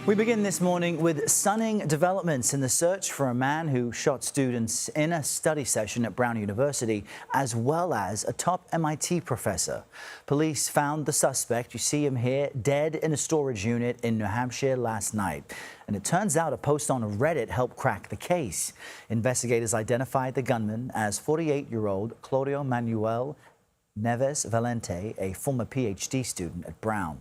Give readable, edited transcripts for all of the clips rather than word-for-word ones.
We begin this morning with stunning developments in the search for a man who shot students in a study session at Brown University, as well as a top MIT professor. Police found the suspect, you see him here, dead in a storage unit in New Hampshire last night. And it turns out a post on Reddit helped crack the case. Investigators identified the gunman as 48-year-old Claudio Manuel Neves Valente, a former PhD student at Brown.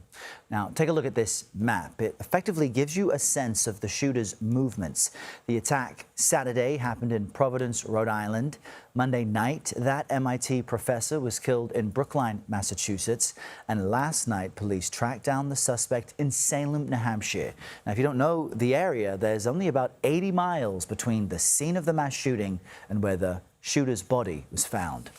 Now, take a look at this map. It effectively gives you a sense of the shooter's movements. The attack Saturday happened in Providence, Rhode Island. Monday night, that MIT professor was killed in Brookline, Massachusetts. And last night, police tracked down the suspect in Salem, New Hampshire. Now, if you don't know the area, there's only about 80 miles between the scene of the mass shooting and where the shooter's body was found.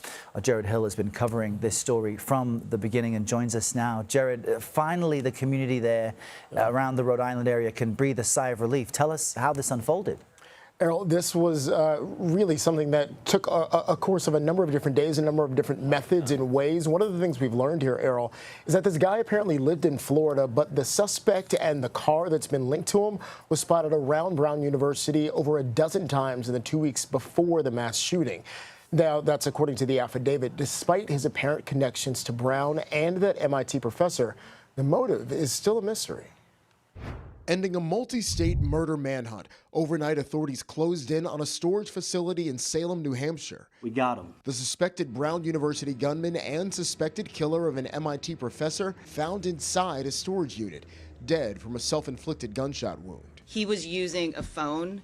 Jarred Hill has been covering this story from the beginning and joins us now. Jarred, finally the community there around the Rhode Island area can breathe a sigh of relief. Tell us how this unfolded. Errol, this was really something that took a course of a number of different days, a number of different methods and ways. One of the things we've learned here, Errol, is that this guy apparently lived in Florida, but the suspect and the car that's been linked to him was spotted around Brown University over a dozen times in the 2 weeks before the mass shooting. Now, that's according to the affidavit. Despite his apparent connections to Brown and that MIT professor, the motive is still a mystery. Ending a multi-state murder manhunt. Overnight, authorities closed in on a storage facility in Salem, New Hampshire. We got him. The suspected Brown University gunman and suspected killer of an MIT professor found inside a storage unit, dead from a self-inflicted gunshot wound. He was using a phone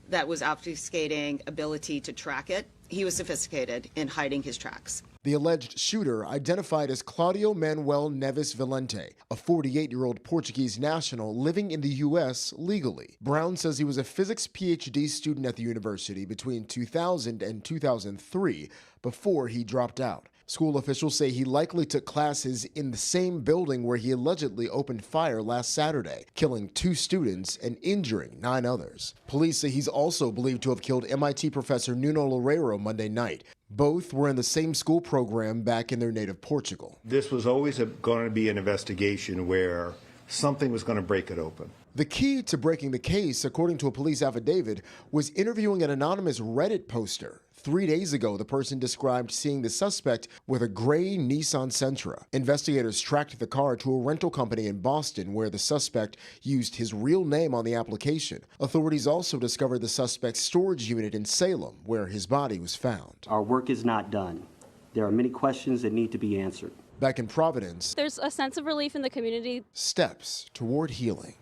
that was obfuscating ability to track it. He was sophisticated in hiding his tracks. The alleged shooter, identified as Claudio Manuel Neves Valente, a 48-year-old Portuguese national living in the U.S. legally. Brown says he was a physics PhD student at the university between 2000 and 2003 before he dropped out. School officials say he likely took classes in the same building where he allegedly opened fire last Saturday, killing 2 students and injuring 9 others. Police say he's also believed to have killed MIT professor Nuno Loureiro Monday night. Both were in the same school program back in their native Portugal. This was always going to be an investigation where something was going to break it open. The key to breaking the case, according to a police affidavit, was interviewing an anonymous Reddit poster. 3 days ago, the person described seeing the suspect with a gray Nissan Sentra. Investigators tracked the car to a rental company in Boston where the suspect used his real name on the application. Authorities also discovered the suspect's storage unit in Salem, where his body was found. Our work is not done. There are many questions that need to be answered. Back in Providence, there's a sense of relief in the community. Steps toward healing.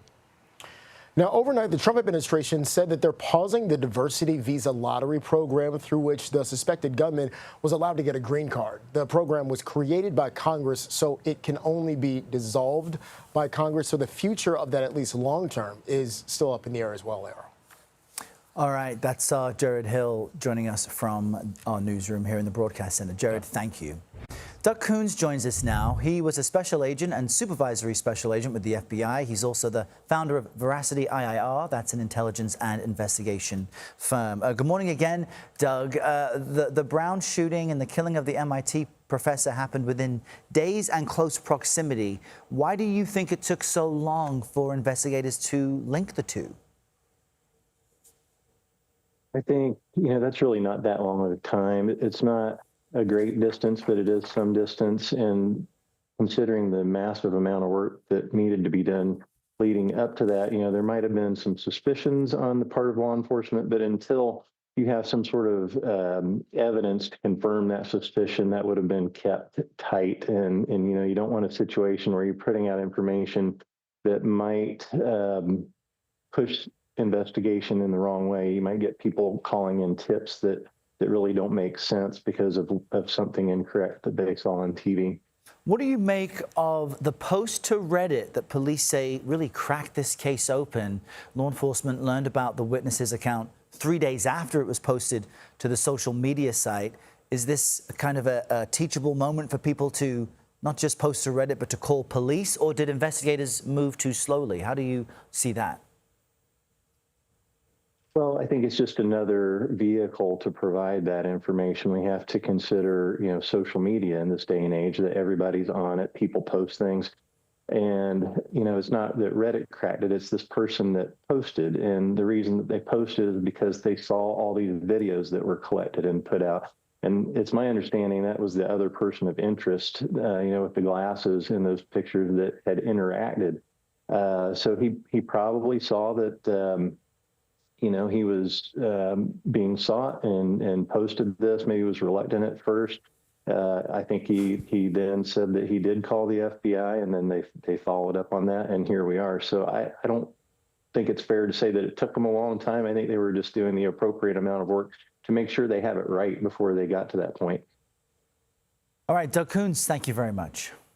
Now, overnight, the Trump administration said that they're pausing the diversity visa lottery program through which the suspected gunman was allowed to get a green card. The program was created by Congress, so it can only be dissolved by Congress. So the future of that, at least long term, is still up in the air as well, Errol. All right, that's Jarred Hill joining us from our newsroom here in the Broadcast Center. Jarred, thank you. Doug Kouns joins us now. He was a special agent and supervisory special agent with the FBI. He's also the founder of Veracity IIR. That's an intelligence and investigation firm. Good morning again, Doug. The Brown shooting and the killing of the MIT professor happened within days and close proximity. Why do you think it took so long for investigators to link the two? I think, that's really not that long of a time. It's not a great distance, but it is some distance. And considering the massive amount of work that needed to be done leading up to that, there might have been some suspicions on the part of law enforcement, but until you have some sort of evidence to confirm that suspicion, that would have been kept tight. And you don't want a situation where you're putting out information that might push investigation in the wrong way. You might get people calling in tips that really don't make sense because of something incorrect that they saw on TV. What do you make of the post to Reddit that police say really cracked this case open? Law enforcement learned about the witness's account 3 days after it was posted to the social media site. Is this kind of a teachable moment for people to not just post to Reddit, but to call police? Or did investigators move too slowly? How do you see that? Well, I think it's just another vehicle to provide that information. We have to consider, social media in this day and age, that everybody's on it. People post things And, it's not that Reddit cracked it, it's this person that posted. And the reason that they posted is because they saw all these videos that were collected and put out. And it's my understanding that was the other person of interest, with the glasses in those pictures that had interacted. So he probably saw that, he was being sought and posted this. Maybe he was reluctant at first. I think he then said that he did call the FBI, and then they followed up on that, and here we are. So I don't think it's fair to say that it took them a long time. I think they were just doing the appropriate amount of work to make sure they have it right before they got to that point. All right, Doug Kouns, thank you very much.